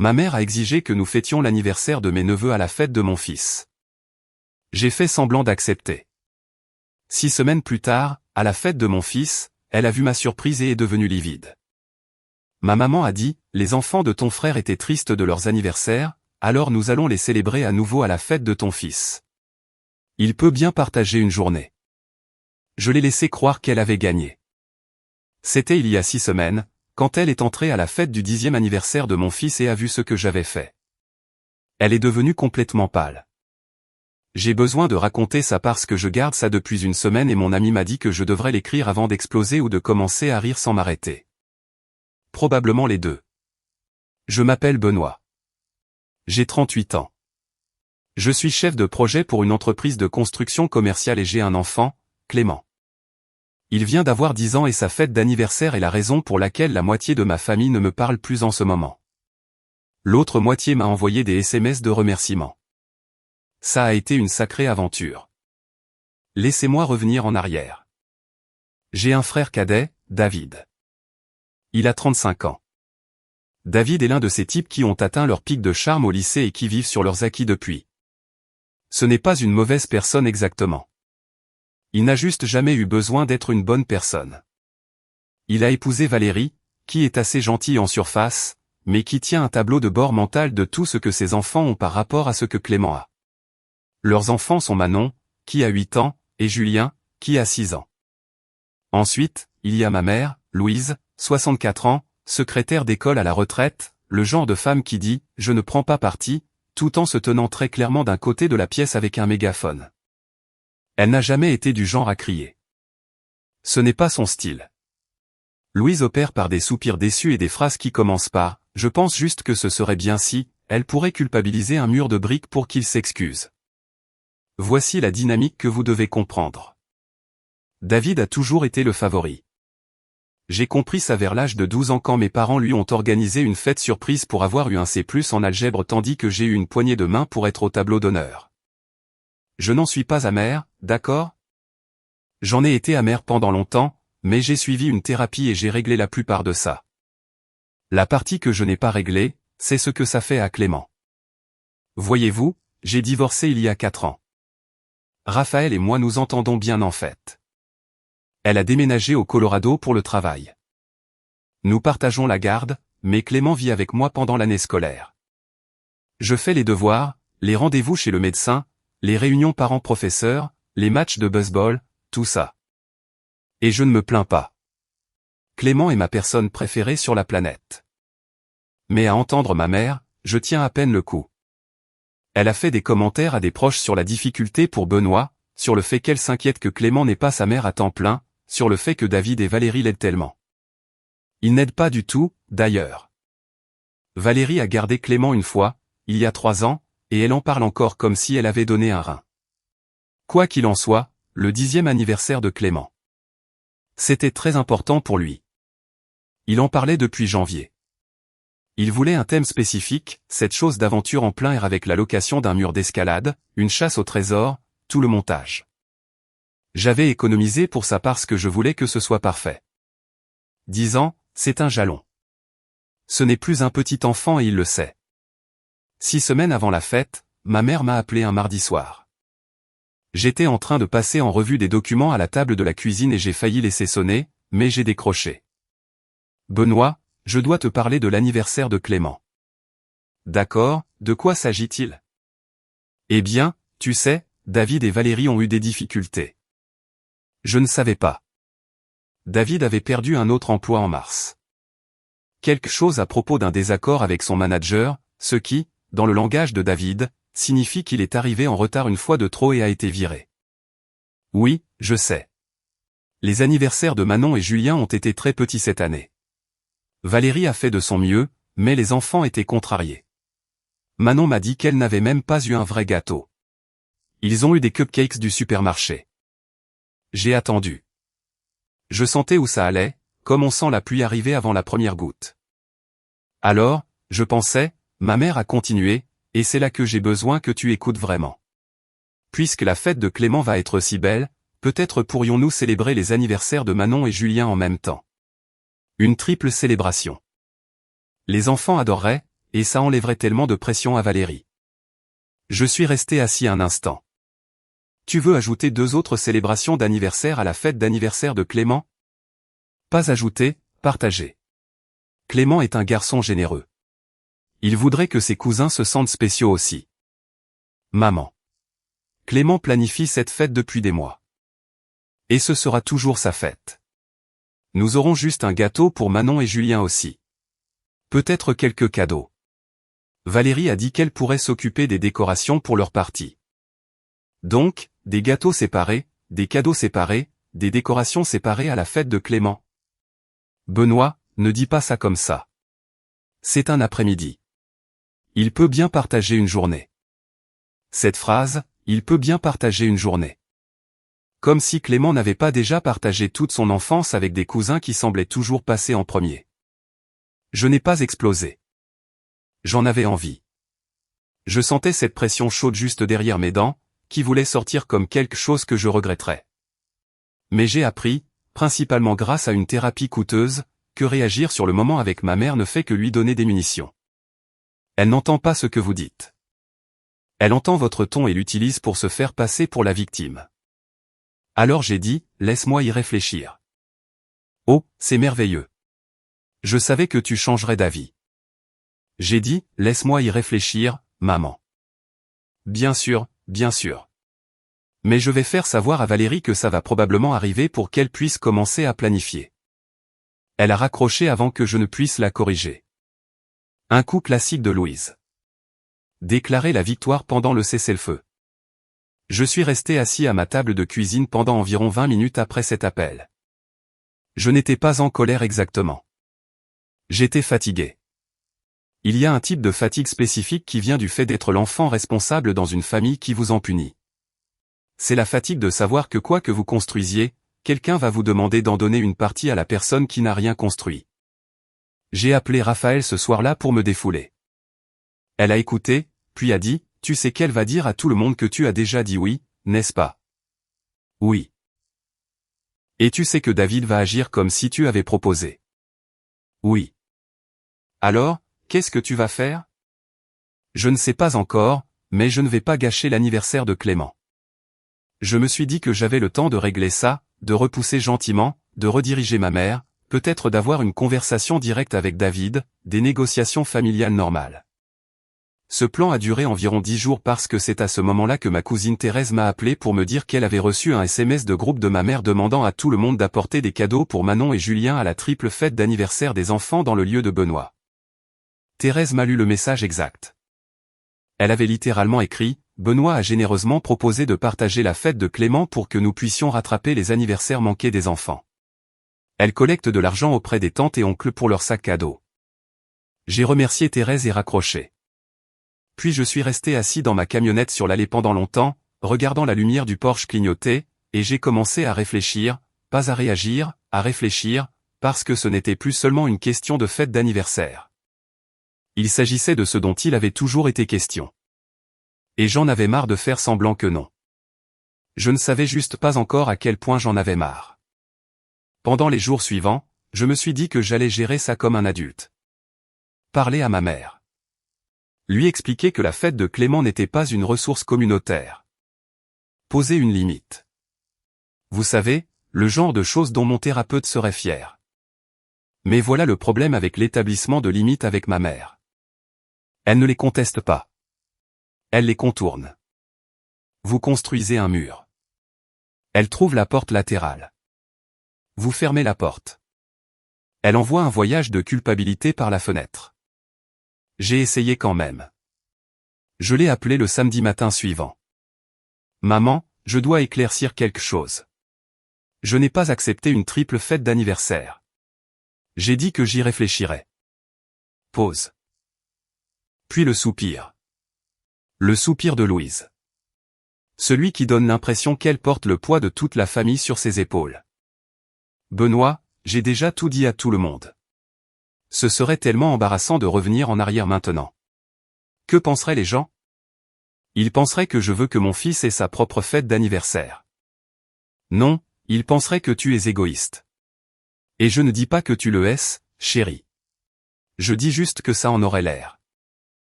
Ma mère a exigé que nous fêtions l'anniversaire de mes neveux à la fête de mon fils. J'ai fait semblant d'accepter. 6 semaines plus tard, à la fête de mon fils, elle a vu ma surprise et est devenue livide. Ma maman a dit, les enfants de ton frère étaient tristes de leurs anniversaires, alors nous allons les célébrer à nouveau à la fête de ton fils. Il peut bien partager une journée. Je l'ai laissé croire qu'elle avait gagné. C'était il y a 6 semaines, quand elle est entrée à la fête du 10e anniversaire de mon fils et a vu ce que j'avais fait. Elle est devenue complètement pâle. J'ai besoin de raconter ça parce que je garde ça depuis une semaine et mon ami m'a dit que je devrais l'écrire avant d'exploser ou de commencer à rire sans m'arrêter. Probablement les deux. Je m'appelle Benoît. J'ai 38 ans. Je suis chef de projet pour une entreprise de construction commerciale et j'ai un enfant, Clément. Il vient d'avoir 10 ans et sa fête d'anniversaire est la raison pour laquelle la moitié de ma famille ne me parle plus en ce moment. L'autre moitié m'a envoyé des SMS de remerciements. Ça a été une sacrée aventure. Laissez-moi revenir en arrière. J'ai un frère cadet, David. Il a 35 ans. David est l'un de ces types qui ont atteint leur pic de charme au lycée et qui vivent sur leurs acquis depuis. Ce n'est pas une mauvaise personne exactement. Il n'a juste jamais eu besoin d'être une bonne personne. Il a épousé Valérie, qui est assez gentille en surface, mais qui tient un tableau de bord mental de tout ce que ses enfants ont par rapport à ce que Clément a. Leurs enfants sont Manon, qui a 8 ans, et Julien, qui a 6 ans. Ensuite, il y a ma mère, Louise, 64 ans, secrétaire d'école à la retraite, le genre de femme qui dit « je ne prends pas parti », tout en se tenant très clairement d'un côté de la pièce avec un mégaphone. Elle n'a jamais été du genre à crier. Ce n'est pas son style. Louise opère par des soupirs déçus et des phrases qui commencent par « je pense juste que ce serait bien si », elle pourrait culpabiliser un mur de briques pour qu'il s'excuse. Voici la dynamique que vous devez comprendre. David a toujours été le favori. J'ai compris ça vers l'âge de 12 ans quand mes parents lui ont organisé une fête surprise pour avoir eu un C+ en algèbre tandis que j'ai eu une poignée de main pour être au tableau d'honneur. Je n'en suis pas amer, d'accord? J'en ai été amer pendant longtemps, mais j'ai suivi une thérapie et j'ai réglé la plupart de ça. La partie que je n'ai pas réglée, c'est ce que ça fait à Clément. Voyez-vous, j'ai divorcé il y a 4 ans. Raphaël et moi nous entendons bien en fait. Elle a déménagé au Colorado pour le travail. Nous partageons la garde, mais Clément vit avec moi pendant l'année scolaire. Je fais les devoirs, les rendez-vous chez le médecin, les réunions parents-professeurs, les matchs de baseball, tout ça. Et je ne me plains pas. Clément est ma personne préférée sur la planète. Mais à entendre ma mère, je tiens à peine le coup. Elle a fait des commentaires à des proches sur la difficulté pour Benoît, sur le fait qu'elle s'inquiète que Clément n'ait pas sa mère à temps plein, sur le fait que David et Valérie l'aident tellement. Ils n'aident pas du tout, d'ailleurs. Valérie a gardé Clément une fois, il y a 3 ans, et elle en parle encore comme si elle avait donné un rein. Quoi qu'il en soit, le 10e anniversaire de Clément. C'était très important pour lui. Il en parlait depuis janvier. Il voulait un thème spécifique, cette chose d'aventure en plein air avec la location d'un mur d'escalade, une chasse au trésor, tout le montage. J'avais économisé pour ça parce que je voulais que ce soit parfait. 10 ans, c'est un jalon. Ce n'est plus un petit enfant et il le sait. 6 semaines avant la fête, ma mère m'a appelé un mardi soir. J'étais en train de passer en revue des documents à la table de la cuisine et j'ai failli laisser sonner, mais j'ai décroché. Benoît, je dois te parler de l'anniversaire de Clément. D'accord, de quoi s'agit-il? Eh bien, tu sais, David et Valérie ont eu des difficultés. Je ne savais pas. David avait perdu un autre emploi en mars. Quelque chose à propos d'un désaccord avec son manager, ce qui, dans le langage de David, signifie qu'il est arrivé en retard une fois de trop et a été viré. Oui, je sais. Les anniversaires de Manon et Julien ont été très petits cette année. Valérie a fait de son mieux, mais les enfants étaient contrariés. Manon m'a dit qu'elle n'avait même pas eu un vrai gâteau. Ils ont eu des cupcakes du supermarché. J'ai attendu. Je sentais où ça allait, comme on sent la pluie arriver avant la première goutte. Alors, je pensais, ma mère a continué, et c'est là que j'ai besoin que tu écoutes vraiment. Puisque la fête de Clément va être si belle, peut-être pourrions-nous célébrer les anniversaires de Manon et Julien en même temps. Une triple célébration. Les enfants adoreraient, et ça enlèverait tellement de pression à Valérie. Je suis resté assis un instant. Tu veux ajouter 2 autres célébrations d'anniversaire à la fête d'anniversaire de Clément? Pas ajouter, partager. Clément est un garçon généreux. Il voudrait que ses cousins se sentent spéciaux aussi. Maman. Clément planifie cette fête depuis des mois. Et ce sera toujours sa fête. Nous aurons juste un gâteau pour Manon et Julien aussi. Peut-être quelques cadeaux. Valérie a dit qu'elle pourrait s'occuper des décorations pour leur partie. Donc, des gâteaux séparés, des cadeaux séparés, des décorations séparées à la fête de Clément. Benoît, ne dis pas ça comme ça. C'est un après-midi. Il peut bien partager une journée. Cette phrase, il peut bien partager une journée. Comme si Clément n'avait pas déjà partagé toute son enfance avec des cousins qui semblaient toujours passer en premier. Je n'ai pas explosé. J'en avais envie. Je sentais cette pression chaude juste derrière mes dents, qui voulait sortir comme quelque chose que je regretterais. Mais j'ai appris, principalement grâce à une thérapie coûteuse, que réagir sur le moment avec ma mère ne fait que lui donner des munitions. Elle n'entend pas ce que vous dites. Elle entend votre ton et l'utilise pour se faire passer pour la victime. Alors j'ai dit, laisse-moi y réfléchir. Oh, c'est merveilleux. Je savais que tu changerais d'avis. J'ai dit, laisse-moi y réfléchir, maman. Bien sûr, bien sûr. Mais je vais faire savoir à Valérie que ça va probablement arriver pour qu'elle puisse commencer à planifier. Elle a raccroché avant que je ne puisse la corriger. Un coup classique de Louise. Déclarer la victoire pendant le cessez-le-feu. Je suis resté assis à ma table de cuisine pendant environ 20 minutes après cet appel. Je n'étais pas en colère exactement. J'étais fatigué. Il y a un type de fatigue spécifique qui vient du fait d'être l'enfant responsable dans une famille qui vous en punit. C'est la fatigue de savoir que quoi que vous construisiez, quelqu'un va vous demander d'en donner une partie à la personne qui n'a rien construit. J'ai appelé Raphaël ce soir-là pour me défouler. Elle a écouté, puis a dit, tu sais qu'elle va dire à tout le monde que tu as déjà dit oui, n'est-ce pas? Oui. Et tu sais que David va agir comme si tu avais proposé. Oui. Alors, qu'est-ce que tu vas faire? Je ne sais pas encore, mais je ne vais pas gâcher l'anniversaire de Clément. Je me suis dit que j'avais le temps de régler ça, de repousser gentiment, de rediriger ma mère, peut-être d'avoir une conversation directe avec David, des négociations familiales normales. Ce plan a duré environ 10 jours parce que c'est à ce moment-là que ma cousine Thérèse m'a appelé pour me dire qu'elle avait reçu un SMS de groupe de ma mère demandant à tout le monde d'apporter des cadeaux pour Manon et Julien à la triple fête d'anniversaire des enfants dans le lieu de Benoît. Thérèse m'a lu le message exact. Elle avait littéralement écrit, Benoît a généreusement proposé de partager la fête de Clément pour que nous puissions rattraper les anniversaires manqués des enfants. Elle collecte de l'argent auprès des tantes et oncles pour leurs sacs cadeaux. J'ai remercié Thérèse et raccroché. Puis je suis resté assis dans ma camionnette sur l'allée pendant longtemps, regardant la lumière du Porsche clignoter, et j'ai commencé à réfléchir, pas à réagir, à réfléchir, parce que ce n'était plus seulement une question de fête d'anniversaire. Il s'agissait de ce dont il avait toujours été question. Et j'en avais marre de faire semblant que non. Je ne savais juste pas encore à quel point j'en avais marre. Pendant les jours suivants, je me suis dit que j'allais gérer ça comme un adulte. Parler à ma mère. Lui expliquer que la fête de Clément n'était pas une ressource communautaire. Poser une limite. Vous savez, le genre de choses dont mon thérapeute serait fier. Mais voilà le problème avec l'établissement de limites avec ma mère. Elle ne les conteste pas. Elle les contourne. Vous construisez un mur. Elle trouve la porte latérale. Vous fermez la porte. Elle envoie un voyage de culpabilité par la fenêtre. J'ai essayé quand même. Je l'ai appelé le samedi matin suivant. Maman, je dois éclaircir quelque chose. Je n'ai pas accepté une triple fête d'anniversaire. J'ai dit que j'y réfléchirais. Pause. Puis le soupir. Le soupir de Louise. Celui qui donne l'impression qu'elle porte le poids de toute la famille sur ses épaules. Benoît, j'ai déjà tout dit à tout le monde. Ce serait tellement embarrassant de revenir en arrière maintenant. Que penseraient les gens? Ils penseraient que je veux que mon fils ait sa propre fête d'anniversaire. Non, ils penseraient que tu es égoïste. Et je ne dis pas que tu le es, chérie. Je dis juste que ça en aurait l'air.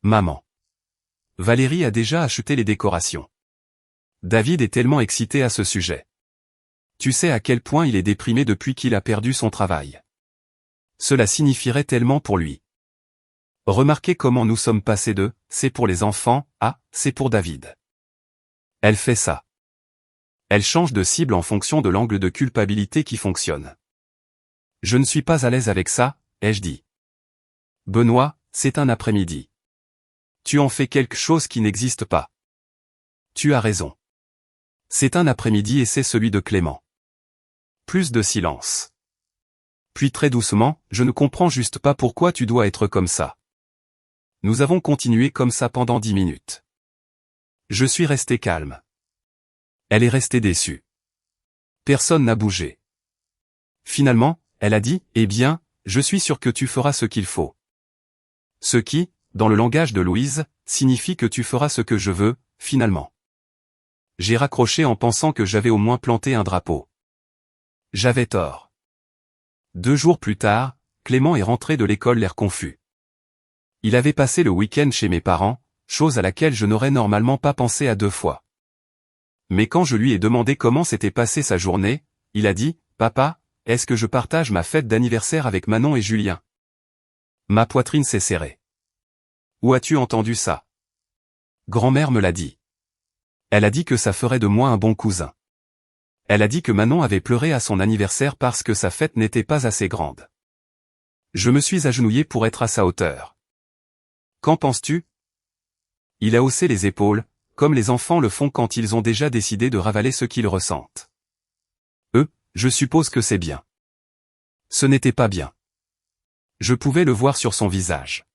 Maman. Valérie a déjà acheté les décorations. David est tellement excité à ce sujet. Tu sais à quel point il est déprimé depuis qu'il a perdu son travail. Cela signifierait tellement pour lui. Remarquez comment nous sommes passés de « c'est pour les enfants » à « c'est pour David ». Elle fait ça. Elle change de cible en fonction de l'angle de culpabilité qui fonctionne. Je ne suis pas à l'aise avec ça, ai-je dit. Benoît, c'est un après-midi. Tu en fais quelque chose qui n'existe pas. Tu as raison. C'est un après-midi et c'est celui de Clément. Plus de silence. Puis très doucement, je ne comprends juste pas pourquoi tu dois être comme ça. Nous avons continué comme ça pendant 10 minutes. Je suis resté calme. Elle est restée déçue. Personne n'a bougé. Finalement, elle a dit, eh bien, je suis sûr que tu feras ce qu'il faut. Ce qui, dans le langage de Louise, signifie que tu feras ce que je veux, finalement. J'ai raccroché en pensant que j'avais au moins planté un drapeau. J'avais tort. 2 jours plus tard, Clément est rentré de l'école l'air confus. Il avait passé le week-end chez mes parents, chose à laquelle je n'aurais normalement pas pensé à 2 fois. Mais quand je lui ai demandé comment s'était passée sa journée, il a dit, « Papa, est-ce que je partage ma fête d'anniversaire avec Manon et Julien ?» Ma poitrine s'est serrée. Où as-tu entendu ça? Grand-mère me l'a dit. Elle a dit que ça ferait de moi un bon cousin. Elle a dit que Manon avait pleuré à son anniversaire parce que sa fête n'était pas assez grande. Je me suis agenouillé pour être à sa hauteur. Qu'en penses-tu? Il a haussé les épaules, comme les enfants le font quand ils ont déjà décidé de ravaler ce qu'ils ressentent. Je suppose que c'est bien. Ce n'était pas bien. Je pouvais le voir sur son visage.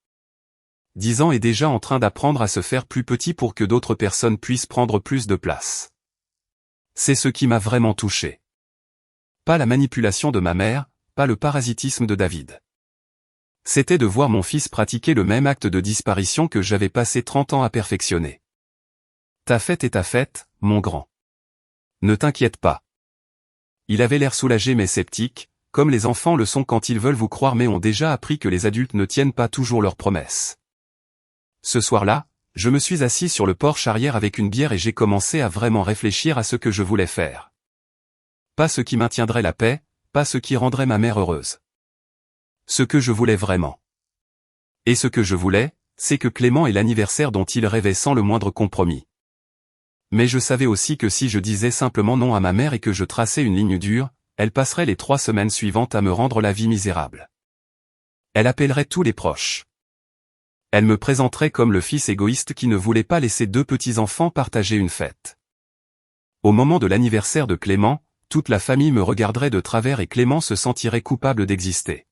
10 ans est déjà en train d'apprendre à se faire plus petit pour que d'autres personnes puissent prendre plus de place. C'est ce qui m'a vraiment touché. Pas la manipulation de ma mère, pas le parasitisme de David. C'était de voir mon fils pratiquer le même acte de disparition que j'avais passé 30 ans à perfectionner. Ta fête est ta fête, mon grand. Ne t'inquiète pas. Il avait l'air soulagé mais sceptique, comme les enfants le sont quand ils veulent vous croire mais ont déjà appris que les adultes ne tiennent pas toujours leurs promesses. Ce soir-là, je me suis assis sur le porche arrière avec une bière et j'ai commencé à vraiment réfléchir à ce que je voulais faire. Pas ce qui maintiendrait la paix, pas ce qui rendrait ma mère heureuse. Ce que je voulais vraiment. Et ce que je voulais, c'est que Clément ait l'anniversaire dont il rêvait sans le moindre compromis. Mais je savais aussi que si je disais simplement non à ma mère et que je traçais une ligne dure, elle passerait les 3 semaines suivantes à me rendre la vie misérable. Elle appellerait tous les proches. Elle me présenterait comme le fils égoïste qui ne voulait pas laisser 2 petits-enfants partager une fête. Au moment de l'anniversaire de Clément, toute la famille me regarderait de travers et Clément se sentirait coupable d'exister.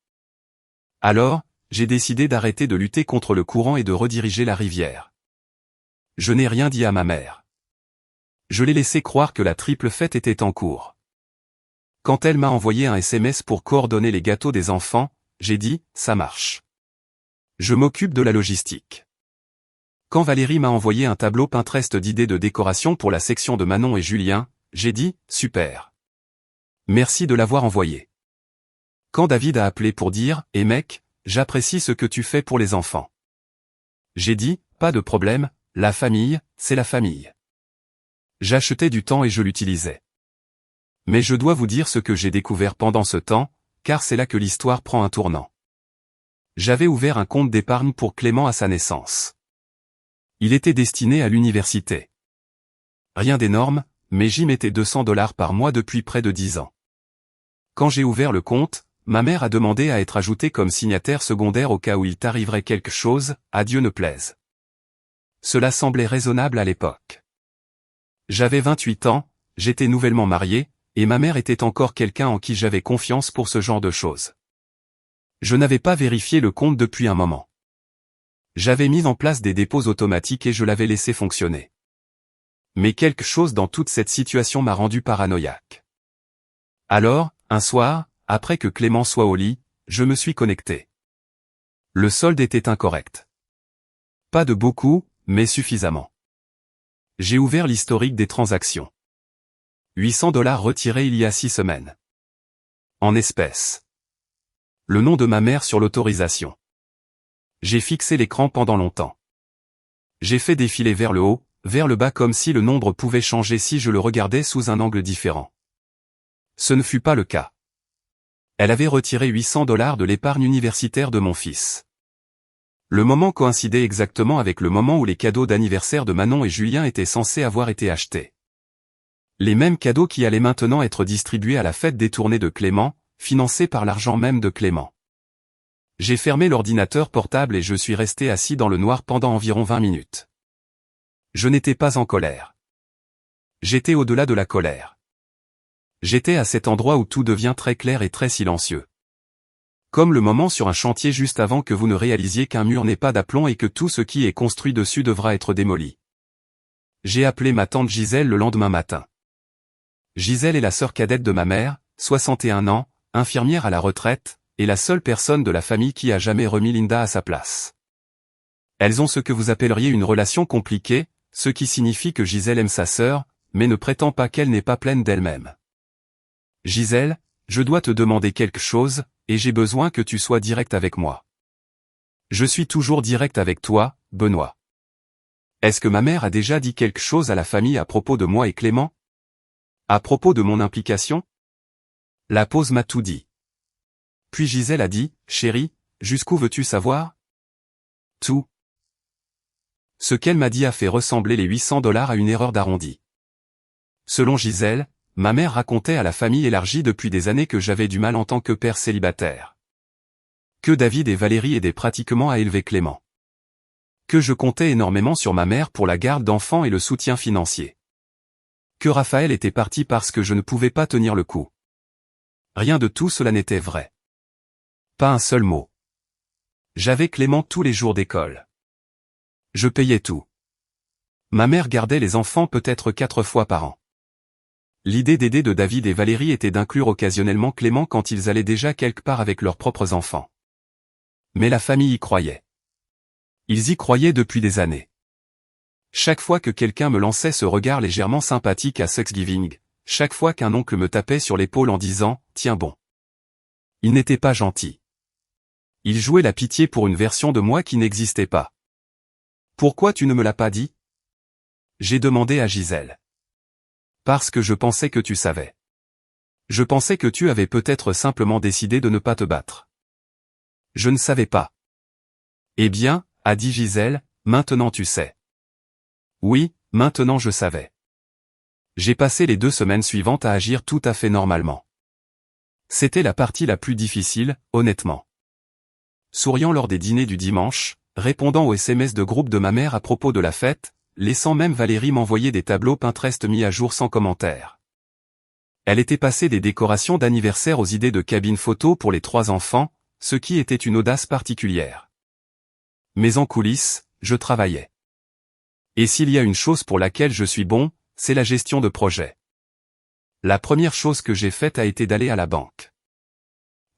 Alors, j'ai décidé d'arrêter de lutter contre le courant et de rediriger la rivière. Je n'ai rien dit à ma mère. Je l'ai laissé croire que la triple fête était en cours. Quand elle m'a envoyé un SMS pour coordonner les gâteaux des enfants, j'ai dit, ça marche. Je m'occupe de la logistique. Quand Valérie m'a envoyé un tableau Pinterest d'idées de décoration pour la section de Manon et Julien, j'ai dit, super. Merci de l'avoir envoyé. Quand David a appelé pour dire, mec, j'apprécie ce que tu fais pour les enfants. J'ai dit, pas de problème, la famille, c'est la famille. J'achetais du temps et je l'utilisais. Mais je dois vous dire ce que j'ai découvert pendant ce temps, car c'est là que l'histoire prend un tournant. J'avais ouvert un compte d'épargne pour Clément à sa naissance. Il était destiné à l'université. Rien d'énorme, mais j'y mettais $200 par mois depuis près de 10 ans. Quand j'ai ouvert le compte, ma mère a demandé à être ajoutée comme signataire secondaire au cas où il t'arriverait quelque chose, à Dieu ne plaise. Cela semblait raisonnable à l'époque. J'avais 28 ans, j'étais nouvellement marié, et ma mère était encore quelqu'un en qui j'avais confiance pour ce genre de choses. Je n'avais pas vérifié le compte depuis un moment. J'avais mis en place des dépôts automatiques et je l'avais laissé fonctionner. Mais quelque chose dans toute cette situation m'a rendu paranoïaque. Alors, un soir, après que Clément soit au lit, je me suis connecté. Le solde était incorrect. Pas de beaucoup, mais suffisamment. J'ai ouvert l'historique des transactions. $800 retirés il y a 6 semaines. En espèces. Le nom de ma mère sur l'autorisation. J'ai fixé l'écran pendant longtemps. J'ai fait défiler vers le haut, vers le bas comme si le nombre pouvait changer si je le regardais sous un angle différent. Ce ne fut pas le cas. Elle avait retiré 800 $ de l'épargne universitaire de mon fils. Le moment coïncidait exactement avec le moment où les cadeaux d'anniversaire de Manon et Julien étaient censés avoir été achetés. Les mêmes cadeaux qui allaient maintenant être distribués à la fête détournée de Clément, financée par l'argent même de Clément. J'ai fermé l'ordinateur portable et je suis resté assis dans le noir pendant environ 20 minutes. Je n'étais pas en colère. J'étais au-delà de la colère. J'étais à cet endroit où tout devient très clair et très silencieux. Comme le moment sur un chantier juste avant que vous ne réalisiez qu'un mur n'est pas d'aplomb et que tout ce qui est construit dessus devra être démoli. J'ai appelé ma tante Gisèle le lendemain matin. Gisèle est la sœur cadette de ma mère, 61 ans, infirmière à la retraite, et la seule personne de la famille qui a jamais remis Linda à sa place. Elles ont ce que vous appelleriez une relation compliquée, ce qui signifie que Gisèle aime sa sœur, mais ne prétend pas qu'elle n'est pas pleine d'elle-même. Gisèle, je dois te demander quelque chose, et j'ai besoin que tu sois direct avec moi. Je suis toujours direct avec toi, Benoît. Est-ce que ma mère a déjà dit quelque chose à la famille à propos de moi et Clément? À propos de mon implication? La pause m'a tout dit. Puis Gisèle a dit, chérie, jusqu'où veux-tu savoir? Tout. Ce qu'elle m'a dit a fait ressembler les 800 $ à une erreur d'arrondi. Selon Gisèle, ma mère racontait à la famille élargie depuis des années que j'avais du mal en tant que père célibataire. Que David et Valérie aidaient pratiquement à élever Clément. Que je comptais énormément sur ma mère pour la garde d'enfants et le soutien financier. Que Raphaël était parti parce que je ne pouvais pas tenir le coup. Rien de tout cela n'était vrai. Pas un seul mot. J'avais Clément tous les jours d'école. Je payais tout. Ma mère gardait les enfants peut-être 4 fois par an. L'idée d'aider de David et Valérie était d'inclure occasionnellement Clément quand ils allaient déjà quelque part avec leurs propres enfants. Mais la famille y croyait. Ils y croyaient depuis des années. Chaque fois que quelqu'un me lançait ce regard légèrement sympathique à Thanksgiving, chaque fois qu'un oncle me tapait sur l'épaule en disant « Tiens bon ». Il n'était pas gentil. Il jouait la pitié pour une version de moi qui n'existait pas. « Pourquoi tu ne me l'as pas dit ?» J'ai demandé à Gisèle. Parce que je pensais que tu savais. Je pensais que tu avais peut-être simplement décidé de ne pas te battre. Je ne savais pas. Eh bien, a dit Gisèle, maintenant tu sais. Oui, maintenant je savais. J'ai passé les 2 semaines suivantes à agir tout à fait normalement. C'était la partie la plus difficile, honnêtement. Souriant lors des dîners du dimanche, répondant aux SMS de groupe de ma mère à propos de la fête, laissant même Valérie m'envoyer des tableaux Pinterest mis à jour sans commentaire. Elle était passée des décorations d'anniversaire aux idées de cabine photo pour les 3 enfants, ce qui était une audace particulière. Mais en coulisses, je travaillais. Et s'il y a une chose pour laquelle je suis bon, c'est la gestion de projet. La première chose que j'ai faite a été d'aller à la banque.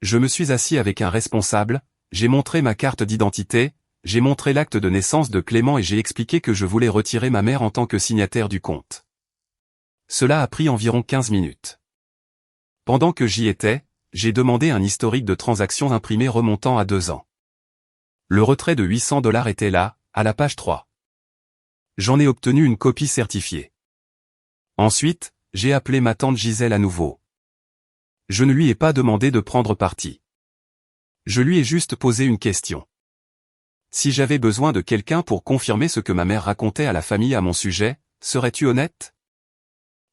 Je me suis assis avec un responsable, j'ai montré ma carte d'identité, j'ai montré l'acte de naissance de Clément et j'ai expliqué que je voulais retirer ma mère en tant que signataire du compte. Cela a pris environ 15 minutes. Pendant que j'y étais, j'ai demandé un historique de transactions imprimé remontant à 2 ans. Le retrait de 800 $ était là, à la page 3. J'en ai obtenu une copie certifiée. Ensuite, j'ai appelé ma tante Gisèle à nouveau. Je ne lui ai pas demandé de prendre parti. Je lui ai juste posé une question. Si j'avais besoin de quelqu'un pour confirmer ce que ma mère racontait à la famille à mon sujet, serais-tu honnête?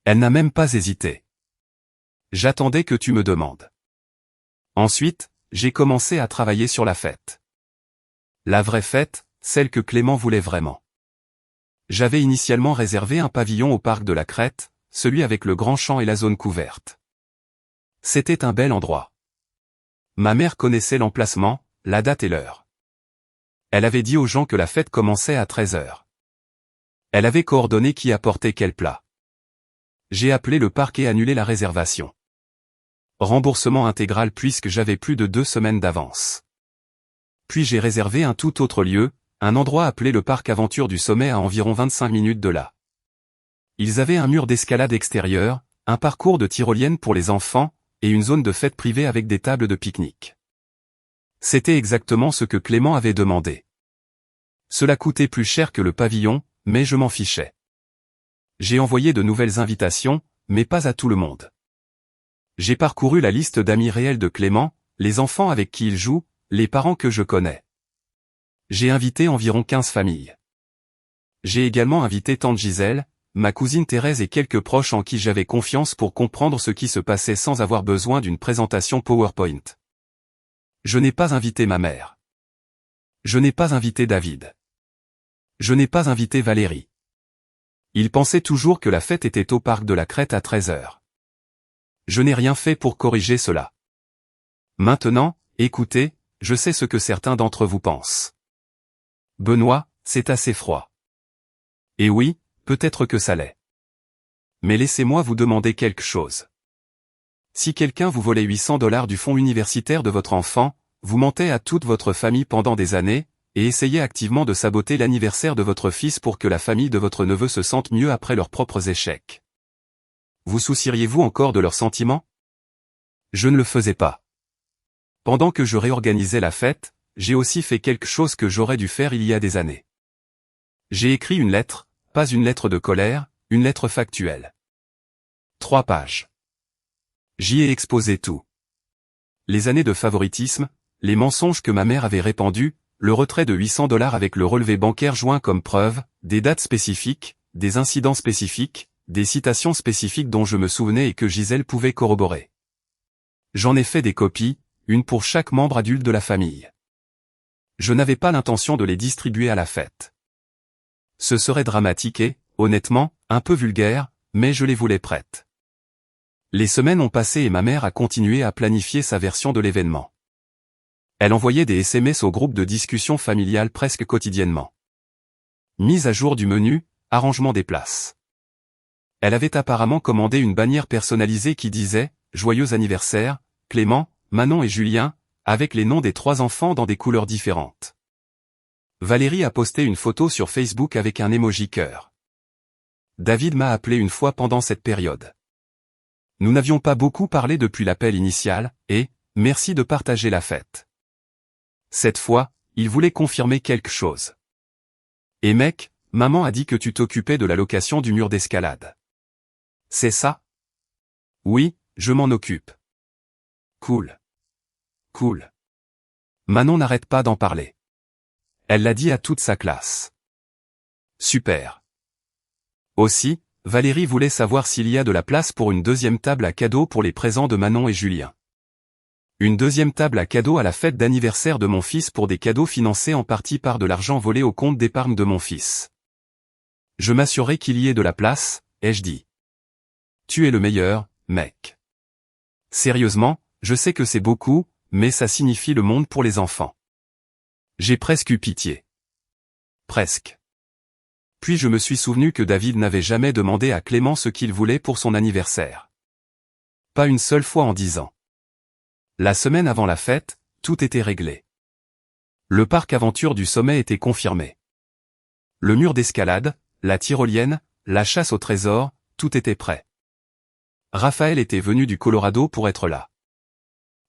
Elle n'a même pas hésité. J'attendais que tu me demandes. Ensuite, j'ai commencé à travailler sur la fête. La vraie fête, celle que Clément voulait vraiment. J'avais initialement réservé un pavillon au parc de la Crête, celui avec le grand champ et la zone couverte. C'était un bel endroit. Ma mère connaissait l'emplacement, la date et l'heure. Elle avait dit aux gens que la fête commençait à 13 h. Elle avait coordonné qui apportait quel plat. J'ai appelé le parc et annulé la réservation. Remboursement intégral puisque j'avais plus de 2 semaines d'avance. Puis j'ai réservé un tout autre lieu, un endroit appelé le parc Aventure du Sommet à environ 25 minutes de là. Ils avaient un mur d'escalade extérieur, un parcours de tyrolienne pour les enfants, et une zone de fête privée avec des tables de pique-nique. C'était exactement ce que Clément avait demandé. Cela coûtait plus cher que le pavillon, mais je m'en fichais. J'ai envoyé de nouvelles invitations, mais pas à tout le monde. J'ai parcouru la liste d'amis réels de Clément, les enfants avec qui il joue, les parents que je connais. J'ai invité environ 15 familles. J'ai également invité tante Gisèle, ma cousine Thérèse et quelques proches en qui j'avais confiance pour comprendre ce qui se passait sans avoir besoin d'une présentation PowerPoint. Je n'ai pas invité ma mère. Je n'ai pas invité David. Je n'ai pas invité Valérie. Il pensait toujours que la fête était au parc de la Crête à 13h. Je n'ai rien fait pour corriger cela. Maintenant, écoutez, je sais ce que certains d'entre vous pensent. Benoît, c'est assez froid. Et oui, peut-être que ça l'est. Mais laissez-moi vous demander quelque chose. Si quelqu'un vous volait $800 du fonds universitaire de votre enfant, vous mentez à toute votre famille pendant des années, et essayez activement de saboter l'anniversaire de votre fils pour que la famille de votre neveu se sente mieux après leurs propres échecs. Vous soucieriez-vous encore de leurs sentiments? Je ne le faisais pas. Pendant que je réorganisais la fête, j'ai aussi fait quelque chose que j'aurais dû faire il y a des années. J'ai écrit une lettre, pas une lettre de colère, une lettre factuelle. 3 pages. J'y ai exposé tout. Les années de favoritisme, les mensonges que ma mère avait répandus, le retrait de $800 avec le relevé bancaire joint comme preuve, des dates spécifiques, des incidents spécifiques, des citations spécifiques dont je me souvenais et que Gisèle pouvait corroborer. J'en ai fait des copies, une pour chaque membre adulte de la famille. Je n'avais pas l'intention de les distribuer à la fête. Ce serait dramatique et, honnêtement, un peu vulgaire, mais je les voulais prêtes. Les semaines ont passé et ma mère a continué à planifier sa version de l'événement. Elle envoyait des SMS au groupe de discussion familiale presque quotidiennement. Mise à jour du menu, arrangement des places. Elle avait apparemment commandé une bannière personnalisée qui disait « Joyeux anniversaire, Clément, Manon et Julien », avec les noms des 3 enfants dans des couleurs différentes. Valérie a posté une photo sur Facebook avec un emoji cœur. David m'a appelé une fois pendant cette période. Nous n'avions pas beaucoup parlé depuis l'appel initial, et, merci de partager la fête. Cette fois, il voulait confirmer quelque chose. Et mec, maman a dit que tu t'occupais de la location du mur d'escalade. C'est ça? Oui, je m'en occupe. Cool. Cool. Manon n'arrête pas d'en parler. Elle l'a dit à toute sa classe. Super. Aussi, Valérie voulait savoir s'il y a de la place pour une deuxième table à cadeaux pour les présents de Manon et Julien. Une deuxième table à cadeaux à la fête d'anniversaire de mon fils pour des cadeaux financés en partie par de l'argent volé au compte d'épargne de mon fils. Je m'assurerai qu'il y ait de la place, ai-je dit. Tu es le meilleur, mec. Sérieusement, je sais que c'est beaucoup, mais ça signifie le monde pour les enfants. J'ai presque eu pitié. Presque. Puis je me suis souvenu que David n'avait jamais demandé à Clément ce qu'il voulait pour son anniversaire. Pas une seule fois en 10 ans. La semaine avant la fête, tout était réglé. Le parc aventure du sommet était confirmé. Le mur d'escalade, la tyrolienne, la chasse au trésor, tout était prêt. Raphaël était venu du Colorado pour être là.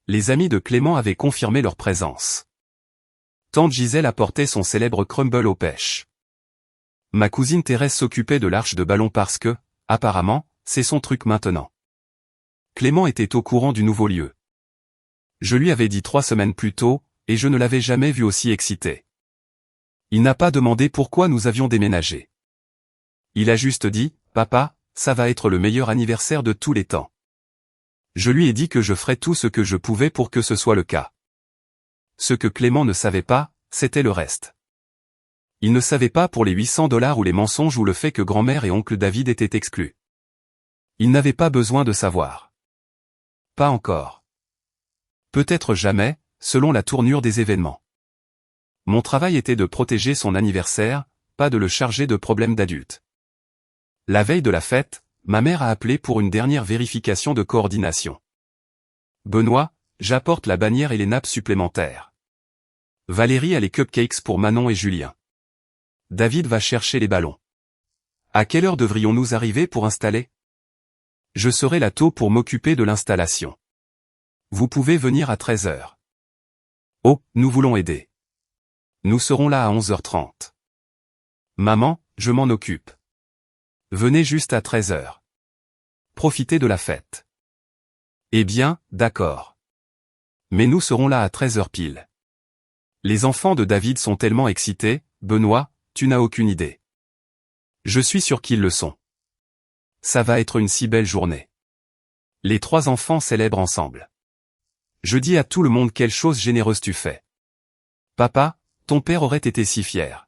Les amis de Clément avaient confirmé leur présence. Tante Gisèle apportait son célèbre crumble aux pêches. Ma cousine Thérèse s'occupait de l'arche de ballon parce que, apparemment, c'est son truc maintenant. Clément était au courant du nouveau lieu. Je lui avais dit 3 semaines plus tôt, et je ne l'avais jamais vu aussi excité. Il n'a pas demandé pourquoi nous avions déménagé. Il a juste dit, « Papa, ça va être le meilleur anniversaire de tous les temps. » Je lui ai dit que je ferais tout ce que je pouvais pour que ce soit le cas. Ce que Clément ne savait pas, c'était le reste. Il ne savait pas pour les $800 ou les mensonges ou le fait que grand-mère et oncle David étaient exclus. Il n'avait pas besoin de savoir. Pas encore. Peut-être jamais, selon la tournure des événements. Mon travail était de protéger son anniversaire, pas de le charger de problèmes d'adulte. La veille de la fête, ma mère a appelé pour une dernière vérification de coordination. Benoît, j'apporte la bannière et les nappes supplémentaires. Valérie a les cupcakes pour Manon et Julien. David va chercher les ballons. À quelle heure devrions-nous arriver pour installer? Je serai là tôt pour m'occuper de l'installation. Vous pouvez venir à 13h. Oh, nous voulons aider. Nous serons là à 11h30. Maman, je m'en occupe. Venez juste à 13h. Profitez de la fête. Eh bien, d'accord. Mais nous serons là à 13h pile. Les enfants de David sont tellement excités, Benoît, tu n'as aucune idée. Je suis sûr qu'ils le sont. Ça va être une si belle journée. Les 3 enfants célèbrent ensemble. Je dis à tout le monde quelle chose généreuse tu fais. Papa, ton père aurait été si fier.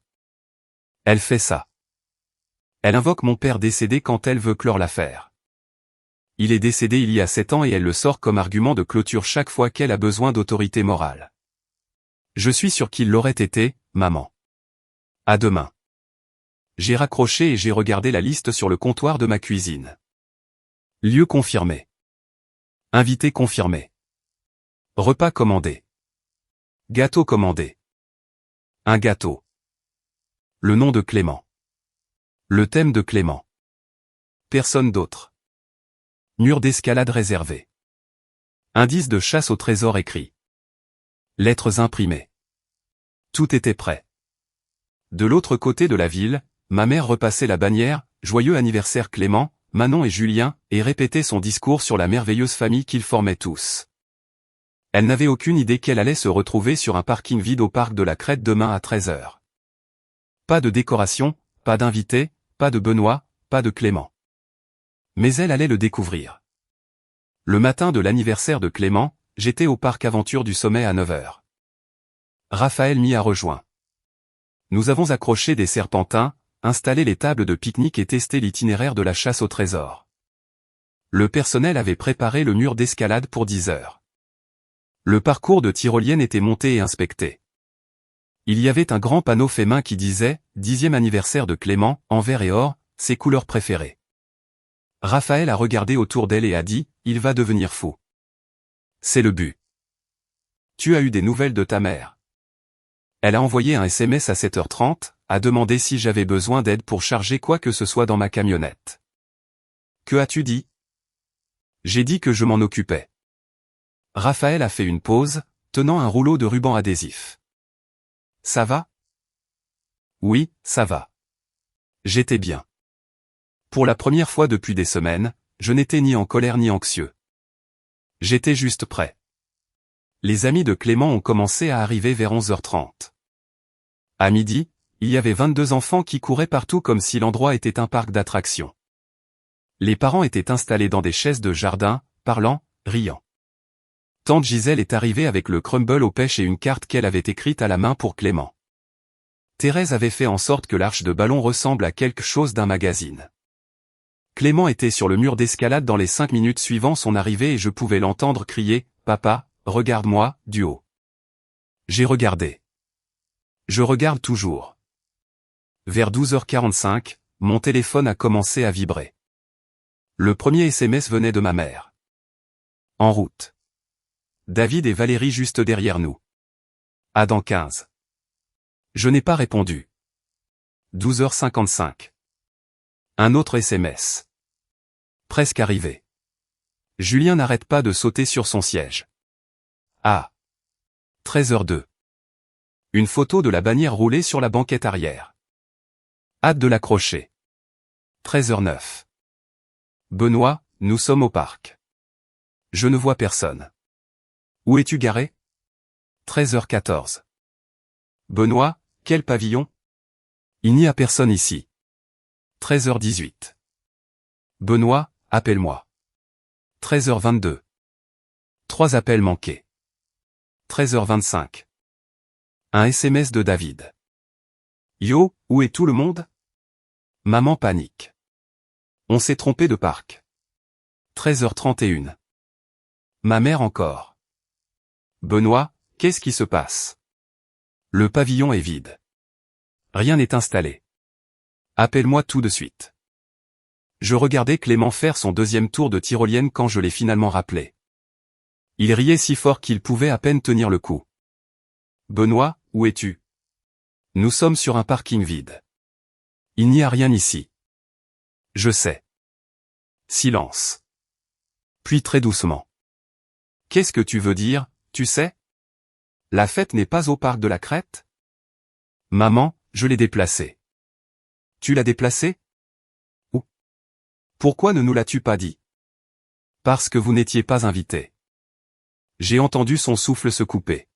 Elle fait ça. Elle invoque mon père décédé quand elle veut clore l'affaire. Il est décédé il y a 7 ans et elle le sort comme argument de clôture chaque fois qu'elle a besoin d'autorité morale. Je suis sûr qu'il l'aurait été, maman. À demain. J'ai raccroché et j'ai regardé la liste sur le comptoir de ma cuisine. Lieu confirmé. Invité confirmé. Repas commandé. Gâteau commandé. Un gâteau. Le nom de Clément. Le thème de Clément. Personne d'autre. Mur d'escalade réservé. Indice de chasse au trésor écrit. Lettres imprimées. Tout était prêt. De l'autre côté de la ville, ma mère repassait la bannière, joyeux anniversaire Clément, Manon et Julien, et répétait son discours sur la merveilleuse famille qu'ils formaient tous. Elle n'avait aucune idée qu'elle allait se retrouver sur un parking vide au parc de la Crête demain à 13h. Pas de décoration, pas d'invité, pas de Benoît, pas de Clément. Mais elle allait le découvrir. Le matin de l'anniversaire de Clément, j'étais au parc Aventure du Sommet à 9h. Raphaël m'y a rejoint. Nous avons accroché des serpentins, installé les tables de pique-nique et testé l'itinéraire de la chasse au trésor. Le personnel avait préparé le mur d'escalade pour 10h. Le parcours de tyrolienne était monté et inspecté. Il y avait un grand panneau fait main qui disait « 10e anniversaire de Clément, en vert et or, ses couleurs préférées ». Raphaël a regardé autour d'elle et a dit « Il va devenir fou ». C'est le but. Tu as eu des nouvelles de ta mère. Elle a envoyé un SMS à 7h30, a demandé si j'avais besoin d'aide pour charger quoi que ce soit dans ma camionnette. Que as-tu dit? J'ai dit que je m'en occupais. Raphaël a fait une pause, tenant un rouleau de ruban adhésif. Ça va? Oui, ça va. J'étais bien. Pour la première fois depuis des semaines, je n'étais ni en colère ni anxieux. J'étais juste prêt. Les amis de Clément ont commencé à arriver vers 11h30. À midi, il y avait 22 enfants qui couraient partout comme si l'endroit était un parc d'attractions. Les parents étaient installés dans des chaises de jardin, parlant, riant. Tante Gisèle est arrivée avec le crumble aux pêches et une carte qu'elle avait écrite à la main pour Clément. Thérèse avait fait en sorte que l'arche de ballon ressemble à quelque chose d'un magazine. Clément était sur le mur d'escalade dans les 5 minutes suivant son arrivée et je pouvais l'entendre crier « Papa, regarde-moi » du haut. J'ai regardé. Je regarde toujours. Vers 12h45, mon téléphone a commencé à vibrer. Le premier SMS venait de ma mère. En route. David et Valérie juste derrière nous. À dans 15. Je n'ai pas répondu. 12h55. Un autre SMS. Presque arrivé. Julien n'arrête pas de sauter sur son siège. Ah. 13h02. Une photo de la bannière roulée sur la banquette arrière. Hâte de l'accrocher. 13h09. Benoît, nous sommes au parc. Je ne vois personne. Où es-tu garé? 13h14. Benoît, quel pavillon? Il n'y a personne ici. 13h18. Benoît, appelle-moi. 13h22. 3 appels manqués. 13h25. Un SMS de David. Yo, où est tout le monde? Maman panique. On s'est trompé de parc. 13h31. Ma mère encore. Benoît, qu'est-ce qui se passe? Le pavillon est vide. Rien n'est installé. Appelle-moi tout de suite. Je regardais Clément faire son deuxième tour de tyrolienne quand je l'ai finalement rappelé. Il riait si fort qu'il pouvait à peine tenir le coup. Benoît, où es-tu? Nous sommes sur un parking vide. Il n'y a rien ici. Je sais. Silence. Puis très doucement. Qu'est-ce que tu veux dire, tu sais? La fête n'est pas au parc de la Crête? Maman, je l'ai déplacé. Tu l'as déplacé? Où? Pourquoi ne nous l'as-tu pas dit? Parce que vous n'étiez pas invité. J'ai entendu son souffle se couper.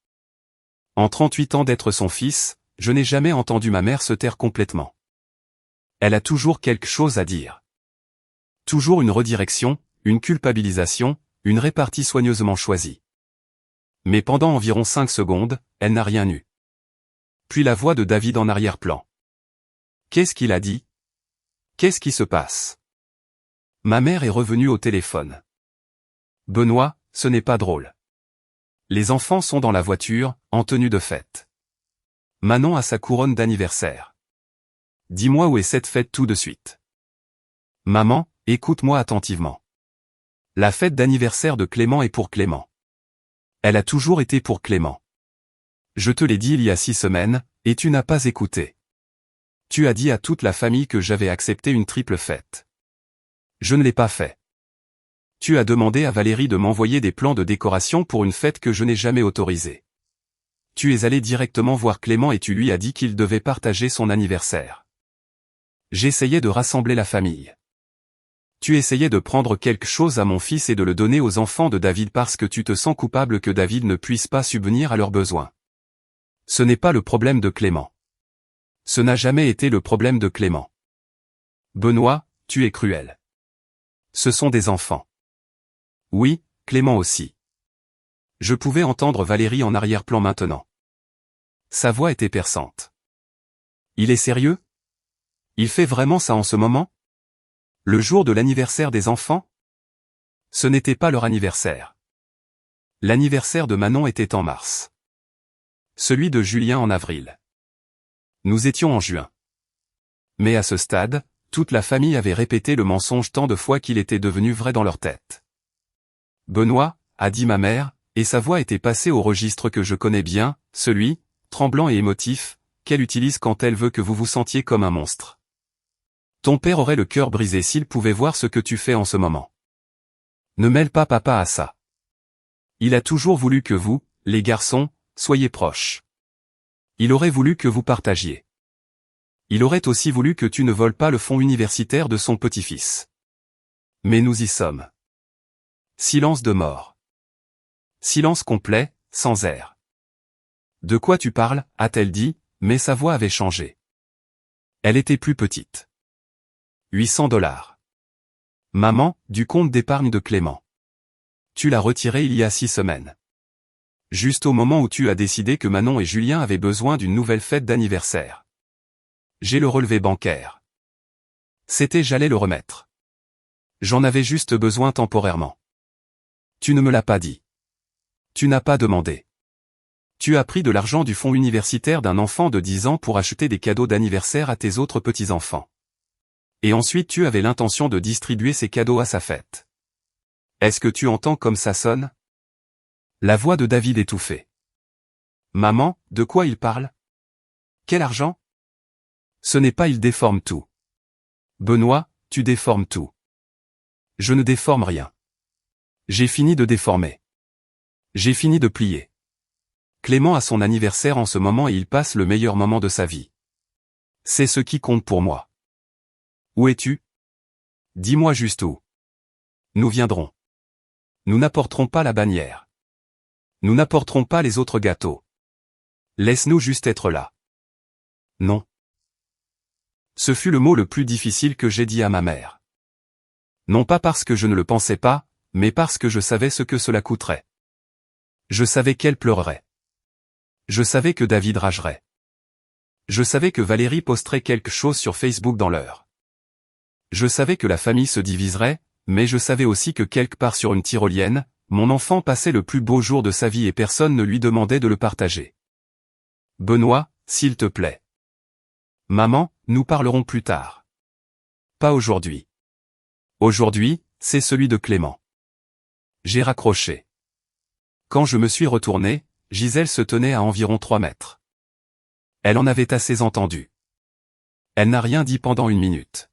En 38 ans d'être son fils, je n'ai jamais entendu ma mère se taire complètement. Elle a toujours quelque chose à dire. Toujours une redirection, une culpabilisation, une répartie soigneusement choisie. Mais pendant environ 5 secondes, elle n'a rien eu. Puis la voix de David en arrière-plan. Qu'est-ce qu'il a dit? Qu'est-ce qui se passe? Ma mère est revenue au téléphone. Benoît, ce n'est pas drôle. Les enfants sont dans la voiture, en tenue de fête. Manon a sa couronne d'anniversaire. Dis-moi où est cette fête tout de suite. Maman, écoute-moi attentivement. La fête d'anniversaire de Clément est pour Clément. Elle a toujours été pour Clément. Je te l'ai dit il y a 6 semaines, et tu n'as pas écouté. Tu as dit à toute la famille que j'avais accepté une triple fête. Je ne l'ai pas fait. Tu as demandé à Valérie de m'envoyer des plans de décoration pour une fête que je n'ai jamais autorisée. Tu es allé directement voir Clément et tu lui as dit qu'il devait partager son anniversaire. J'essayais de rassembler la famille. Tu essayais de prendre quelque chose à mon fils et de le donner aux enfants de David parce que tu te sens coupable que David ne puisse pas subvenir à leurs besoins. Ce n'est pas le problème de Clément. Ce n'a jamais été le problème de Clément. Benoît, tu es cruel. Ce sont des enfants. Oui, Clément aussi. Je pouvais entendre Valérie en arrière-plan maintenant. Sa voix était perçante. Il est sérieux? Il fait vraiment ça en ce moment? Le jour de l'anniversaire des enfants? Ce n'était pas leur anniversaire. L'anniversaire de Manon était en mars. Celui de Julien en avril. Nous étions en juin. Mais à ce stade, toute la famille avait répété le mensonge tant de fois qu'il était devenu vrai dans leur tête. Benoît, a dit ma mère, et sa voix était passée au registre que je connais bien, celui, tremblant et émotif, qu'elle utilise quand elle veut que vous vous sentiez comme un monstre. Ton père aurait le cœur brisé s'il pouvait voir ce que tu fais en ce moment. Ne mêle pas papa à ça. Il a toujours voulu que vous, les garçons, soyez proches. Il aurait voulu que vous partagiez. Il aurait aussi voulu que tu ne voles pas le fonds universitaire de son petit-fils. Mais nous y sommes. Silence de mort. Silence complet, sans air. De quoi tu parles, a-t-elle dit, mais sa voix avait changé. Elle était plus petite. 800 $. Maman, du compte d'épargne de Clément. Tu l'as retiré il y a 6 semaines. Juste au moment où tu as décidé que Manon et Julien avaient besoin d'une nouvelle fête d'anniversaire. J'ai le relevé bancaire. J'allais le remettre. J'en avais juste besoin temporairement. Tu ne me l'as pas dit. Tu n'as pas demandé. Tu as pris de l'argent du fonds universitaire d'un enfant de 10 ans pour acheter des cadeaux d'anniversaire à tes autres petits-enfants. Et ensuite tu avais l'intention de distribuer ces cadeaux à sa fête. Est-ce que tu entends comme ça sonne? La voix de David étouffée. Maman, de quoi il parle? Quel argent? Ce n'est pas il déforme tout. Benoît, tu déformes tout. Je ne déforme rien. J'ai fini de déformer. J'ai fini de plier. Clément a son anniversaire en ce moment et il passe le meilleur moment de sa vie. C'est ce qui compte pour moi. Où es-tu? Dis-moi juste où. Nous viendrons. Nous n'apporterons pas la bannière. Nous n'apporterons pas les autres gâteaux. Laisse-nous juste être là. Non. Ce fut le mot le plus difficile que j'ai dit à ma mère. Non pas parce que je ne le pensais pas, mais parce que je savais ce que cela coûterait. Je savais qu'elle pleurerait. Je savais que David ragerait. Je savais que Valérie posterait quelque chose sur Facebook dans l'heure. Je savais que la famille se diviserait, mais je savais aussi que quelque part sur une tyrolienne, mon enfant passait le plus beau jour de sa vie et personne ne lui demandait de le partager. Benoît, s'il te plaît. Maman, nous parlerons plus tard. Pas aujourd'hui. Aujourd'hui, c'est celui de Clément. J'ai raccroché. Quand je me suis retourné, Gisèle se tenait à environ 3 mètres. Elle en avait assez entendu. Elle n'a rien dit pendant 1 minute.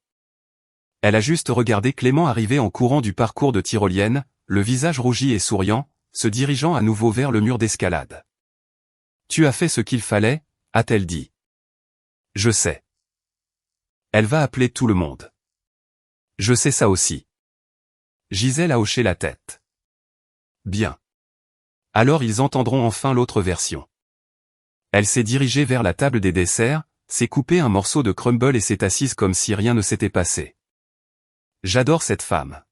Elle a juste regardé Clément arriver en courant du parcours de tyrolienne, le visage rougi et souriant, se dirigeant à nouveau vers le mur d'escalade. Tu as fait ce qu'il fallait, a-t-elle dit. Je sais. Elle va appeler tout le monde. Je sais ça aussi. Gisèle a hoché la tête. Bien. Alors ils entendront enfin l'autre version. Elle s'est dirigée vers la table des desserts, s'est coupé un morceau de crumble et s'est assise comme si rien ne s'était passé. J'adore cette femme.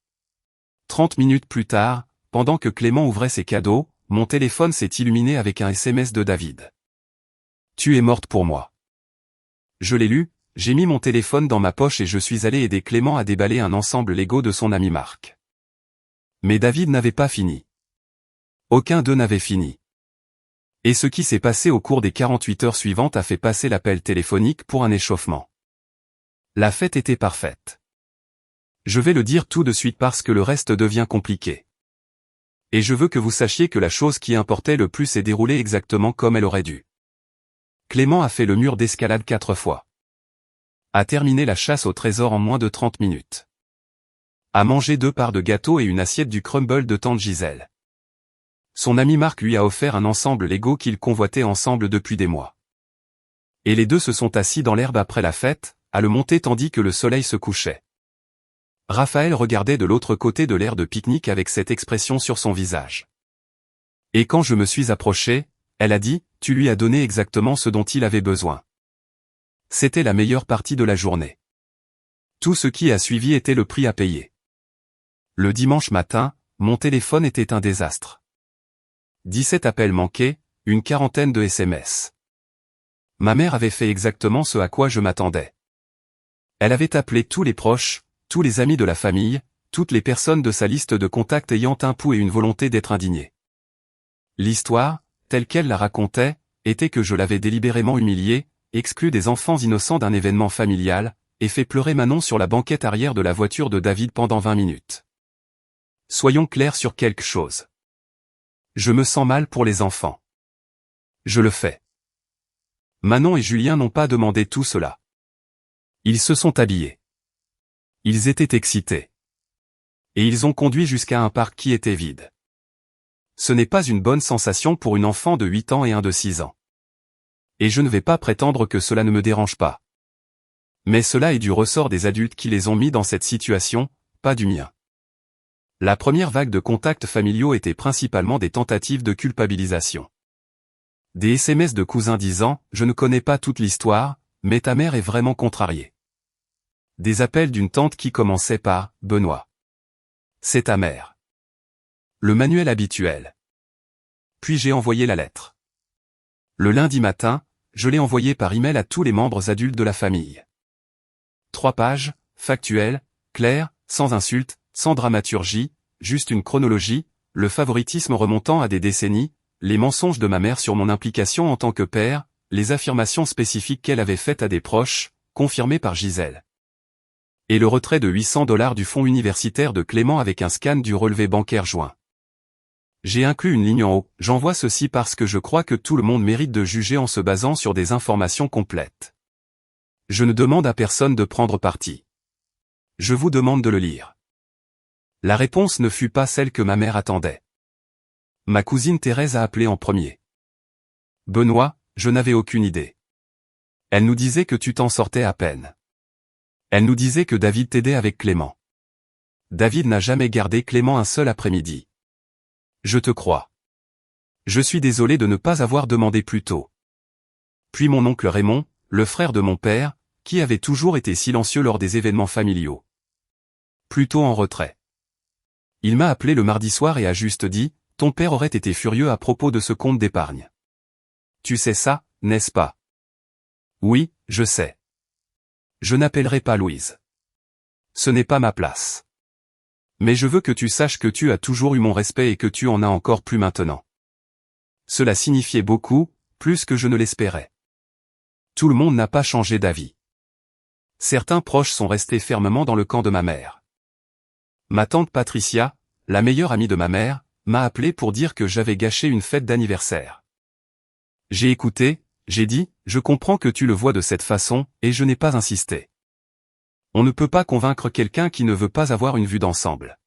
30 minutes plus tard, pendant que Clément ouvrait ses cadeaux, mon téléphone s'est illuminé avec un SMS de David. Tu es morte pour moi. Je l'ai lu, j'ai mis mon téléphone dans ma poche et je suis allé aider Clément à déballer un ensemble Lego de son ami Marc. Mais David n'avait pas fini. Aucun d'eux n'avait fini. Et ce qui s'est passé au cours des 48 heures suivantes a fait passer l'appel téléphonique pour un échauffement. La fête était parfaite. Je vais le dire tout de suite parce que le reste devient compliqué. Et je veux que vous sachiez que la chose qui importait le plus s'est déroulée exactement comme elle aurait dû. Clément a fait le mur d'escalade 4 fois. A terminé la chasse au trésor en moins de 30 minutes. A mangé 2 parts de gâteau et une assiette du crumble de tante Gisèle. Son ami Marc lui a offert un ensemble Lego qu'ils convoitaient ensemble depuis des mois. Et les deux se sont assis dans l'herbe après la fête, à le monter tandis que le soleil se couchait. Raphaël regardait de l'autre côté de l'aire de pique-nique avec cette expression sur son visage. Et quand je me suis approché, elle a dit, tu lui as donné exactement ce dont il avait besoin. C'était la meilleure partie de la journée. Tout ce qui a suivi était le prix à payer. Le dimanche matin, mon téléphone était un désastre. 17 appels manqués, une quarantaine de SMS. Ma mère avait fait exactement ce à quoi je m'attendais. Elle avait appelé tous les proches, tous les amis de la famille, toutes les personnes de sa liste de contacts ayant un pouls et une volonté d'être indignées. L'histoire, telle qu'elle la racontait, était que je l'avais délibérément humiliée, exclue des enfants innocents d'un événement familial, et fait pleurer Manon sur la banquette arrière de la voiture de David pendant 20 minutes. Soyons clairs sur quelque chose. Je me sens mal pour les enfants. Je le fais. Manon et Julien n'ont pas demandé tout cela. Ils se sont habillés. Ils étaient excités. Et ils ont conduit jusqu'à un parc qui était vide. Ce n'est pas une bonne sensation pour une enfant de 8 ans et un de 6 ans. Et je ne vais pas prétendre que cela ne me dérange pas. Mais cela est du ressort des adultes qui les ont mis dans cette situation, pas du mien. La première vague de contacts familiaux était principalement des tentatives de culpabilisation. Des SMS de cousins disant « Je ne connais pas toute l'histoire, mais ta mère est vraiment contrariée ». Des appels d'une tante qui commençait par « Benoît. C'est ta mère ». Le manuel habituel. Puis j'ai envoyé la lettre. Le lundi matin, je l'ai envoyée par email à tous les membres adultes de la famille. 3 pages, factuelles, claires, sans insultes, sans dramaturgie, juste une chronologie, le favoritisme remontant à des décennies, les mensonges de ma mère sur mon implication en tant que père, les affirmations spécifiques qu'elle avait faites à des proches, confirmées par Gisèle. Et le retrait de $800 du fonds universitaire de Clément avec un scan du relevé bancaire joint. J'ai inclus une ligne en haut, j'envoie ceci parce que je crois que tout le monde mérite de juger en se basant sur des informations complètes. Je ne demande à personne de prendre parti. Je vous demande de le lire. La réponse ne fut pas celle que ma mère attendait. Ma cousine Thérèse a appelé en premier. Benoît, je n'avais aucune idée. Elle nous disait que tu t'en sortais à peine. Elle nous disait que David t'aidait avec Clément. David n'a jamais gardé Clément un seul après-midi. Je te crois. Je suis désolé de ne pas avoir demandé plus tôt. Puis mon oncle Raymond, le frère de mon père, qui avait toujours été silencieux lors des événements familiaux. Plutôt en retrait. Il m'a appelé le mardi soir et a juste dit, ton père aurait été furieux à propos de ce compte d'épargne. Tu sais ça, n'est-ce pas? Oui, je sais. Je n'appellerai pas Louise. Ce n'est pas ma place. Mais je veux que tu saches que tu as toujours eu mon respect et que tu en as encore plus maintenant. Cela signifiait beaucoup, plus que je ne l'espérais. Tout le monde n'a pas changé d'avis. Certains proches sont restés fermement dans le camp de ma mère. Ma tante Patricia, la meilleure amie de ma mère, m'a appelé pour dire que j'avais gâché une fête d'anniversaire. J'ai écouté, j'ai dit, je comprends que tu le vois de cette façon, et je n'ai pas insisté. On ne peut pas convaincre quelqu'un qui ne veut pas avoir une vue d'ensemble.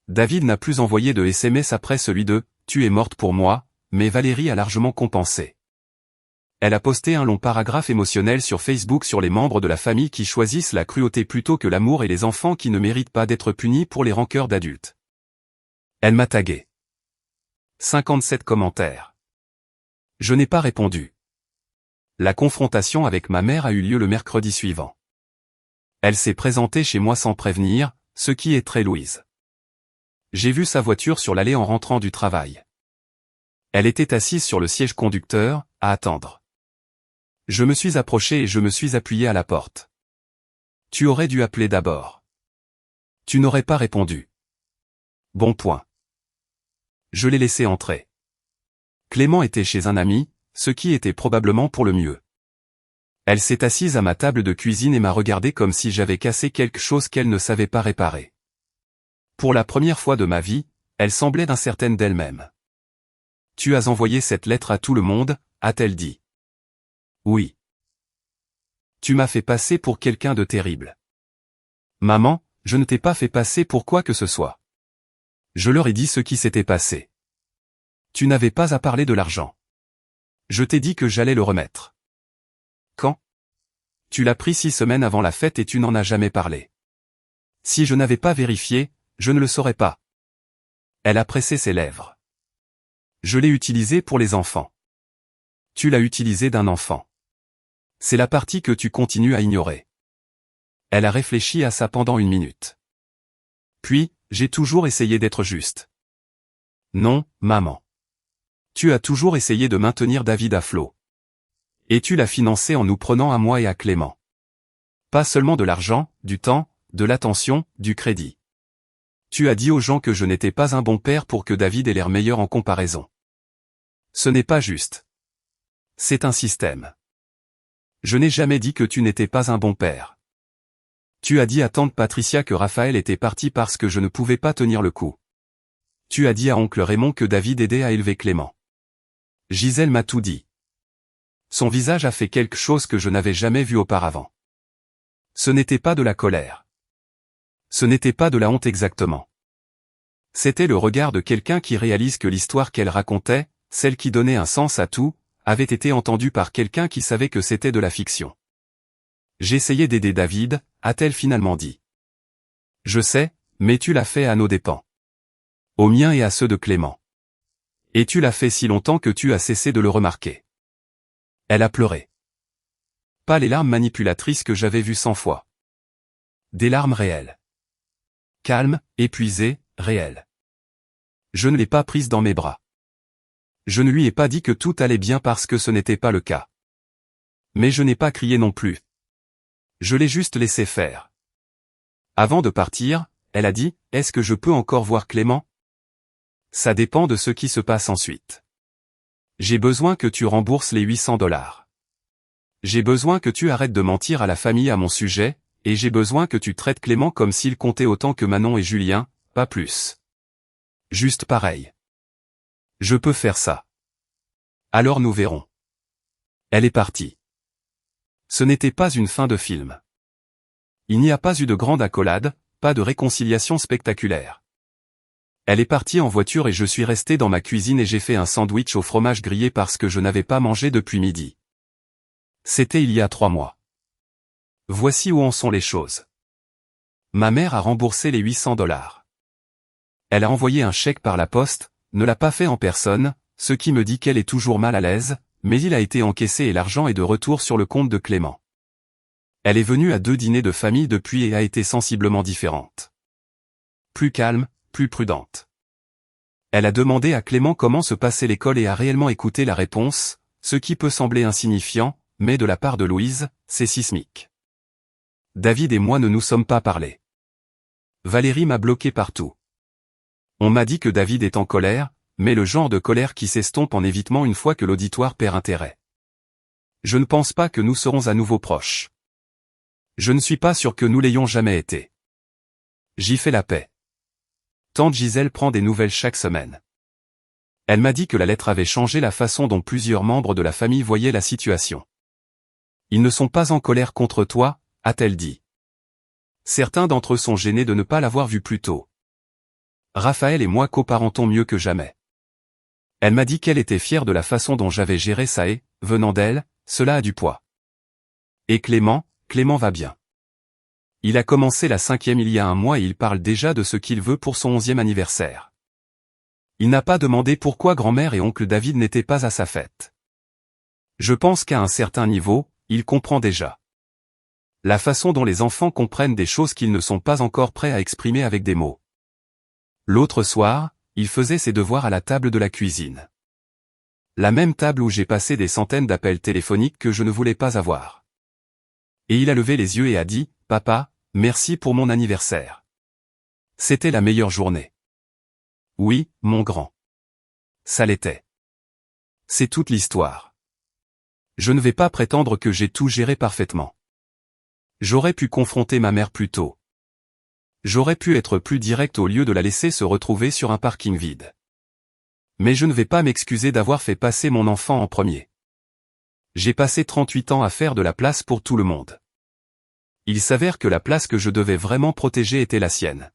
David n'a plus envoyé de SMS après celui de « Tu es morte pour moi », mais Valérie a largement compensé. Elle a posté un long paragraphe émotionnel sur Facebook sur les membres de la famille qui choisissent la cruauté plutôt que l'amour et les enfants qui ne méritent pas d'être punis pour les rancœurs d'adultes. Elle m'a tagué. 57 commentaires. Je n'ai pas répondu. La confrontation avec ma mère a eu lieu le mercredi suivant. Elle s'est présentée chez moi sans prévenir, ce qui est très Louise. J'ai vu sa voiture sur l'allée en rentrant du travail. Elle était assise sur le siège conducteur, à attendre. Je me suis approché et je me suis appuyé à la porte. Tu aurais dû appeler d'abord. Tu n'aurais pas répondu. Bon point. Je l'ai laissé entrer. Clément était chez un ami, ce qui était probablement pour le mieux. Elle s'est assise à ma table de cuisine et m'a regardé comme si j'avais cassé quelque chose qu'elle ne savait pas réparer. Pour la première fois de ma vie, elle semblait incertaine d'elle-même. « Tu as envoyé cette lettre à tout le monde ?» a-t-elle dit. « Oui. »« Tu m'as fait passer pour quelqu'un de terrible. »« Maman, je ne t'ai pas fait passer pour quoi que ce soit. Je leur ai dit ce qui s'était passé. Tu n'avais pas à parler de l'argent. Je t'ai dit que j'allais le remettre. » Quand ? Tu l'as pris 6 semaines avant la fête et tu n'en as jamais parlé. Si je n'avais pas vérifié, je ne le saurais pas. Elle a pressé ses lèvres. Je l'ai utilisé pour les enfants. Tu l'as utilisé d'un enfant. C'est la partie que tu continues à ignorer. Elle a réfléchi à ça pendant 1 minute. Puis, j'ai toujours essayé d'être juste. Non, maman. Tu as toujours essayé de maintenir David à flot. Et tu l'as financé en nous prenant à moi et à Clément. Pas seulement de l'argent, du temps, de l'attention, du crédit. Tu as dit aux gens que je n'étais pas un bon père pour que David ait l'air meilleur en comparaison. Ce n'est pas juste. C'est un système. Je n'ai jamais dit que tu n'étais pas un bon père. Tu as dit à tante Patricia que Raphaël était parti parce que je ne pouvais pas tenir le coup. Tu as dit à oncle Raymond que David aidait à élever Clément. Gisèle m'a tout dit. Son visage a fait quelque chose que je n'avais jamais vu auparavant. Ce n'était pas de la colère. Ce n'était pas de la honte exactement. C'était le regard de quelqu'un qui réalise que l'histoire qu'elle racontait, celle qui donnait un sens à tout, avait été entendue par quelqu'un qui savait que c'était de la fiction. J'essayais d'aider David, a-t-elle finalement dit. Je sais, mais tu l'as fait à nos dépens. Aux miens et à ceux de Clément. Et tu l'as fait si longtemps que tu as cessé de le remarquer. Elle a pleuré. Pas les larmes manipulatrices que j'avais vues 100 fois. Des larmes réelles. Calmes, épuisées, réelles. Je ne l'ai pas prise dans mes bras. Je ne lui ai pas dit que tout allait bien parce que ce n'était pas le cas. Mais je n'ai pas crié non plus. Je l'ai juste laissé faire. Avant de partir, elle a dit, « Est-ce que je peux encore voir Clément ? » Ça dépend de ce qui se passe ensuite. J'ai besoin que tu rembourses les $800. J'ai besoin que tu arrêtes de mentir à la famille à mon sujet, et j'ai besoin que tu traites Clément comme s'il comptait autant que Manon et Julien, pas plus. Juste pareil. Je peux faire ça. Alors nous verrons. Elle est partie. Ce n'était pas une fin de film. Il n'y a pas eu de grande accolade, pas de réconciliation spectaculaire. Elle est partie en voiture et je suis resté dans ma cuisine et j'ai fait un sandwich au fromage grillé parce que je n'avais pas mangé depuis midi. C'était il y a 3 mois. Voici où en sont les choses. Ma mère a remboursé les $800. Elle a envoyé un chèque par la poste, ne l'a pas fait en personne, ce qui me dit qu'elle est toujours mal à l'aise, mais il a été encaissé et l'argent est de retour sur le compte de Clément. Elle est venue à 2 dîners de famille depuis et a été sensiblement différente. Plus calme, plus prudente. Elle a demandé à Clément comment se passait l'école et a réellement écouté la réponse, ce qui peut sembler insignifiant, mais de la part de Louise, c'est sismique. David et moi ne nous sommes pas parlé. Valérie m'a bloqué partout. On m'a dit que David est en colère, mais le genre de colère qui s'estompe en évitement une fois que l'auditoire perd intérêt. Je ne pense pas que nous serons à nouveau proches. Je ne suis pas sûr que nous l'ayons jamais été. J'y fais la paix. Tante Gisèle prend des nouvelles chaque semaine. Elle m'a dit que la lettre avait changé la façon dont plusieurs membres de la famille voyaient la situation. Ils ne sont pas en colère contre toi, a-t-elle dit. Certains d'entre eux sont gênés de ne pas l'avoir vu plus tôt. Raphaël et moi coparentons mieux que jamais. Elle m'a dit qu'elle était fière de la façon dont j'avais géré ça et, venant d'elle, cela a du poids. Et Clément va bien. Il a commencé la 5e il y a un mois et il parle déjà de ce qu'il veut pour son 11e anniversaire. Il n'a pas demandé pourquoi grand-mère et oncle David n'étaient pas à sa fête. Je pense qu'à un certain niveau, il comprend déjà. La façon dont les enfants comprennent des choses qu'ils ne sont pas encore prêts à exprimer avec des mots. L'autre soir, il faisait ses devoirs à la table de la cuisine. La même table où j'ai passé des centaines d'appels téléphoniques que je ne voulais pas avoir. Et il a levé les yeux et a dit, « Papa, merci pour mon anniversaire. C'était la meilleure journée. » Oui, mon grand. Ça l'était. C'est toute l'histoire. Je ne vais pas prétendre que j'ai tout géré parfaitement. J'aurais pu confronter ma mère plus tôt. J'aurais pu être plus direct au lieu de la laisser se retrouver sur un parking vide. Mais je ne vais pas m'excuser d'avoir fait passer mon enfant en premier. J'ai passé 38 ans à faire de la place pour tout le monde. Il s'avère que la place que je devais vraiment protéger était la sienne.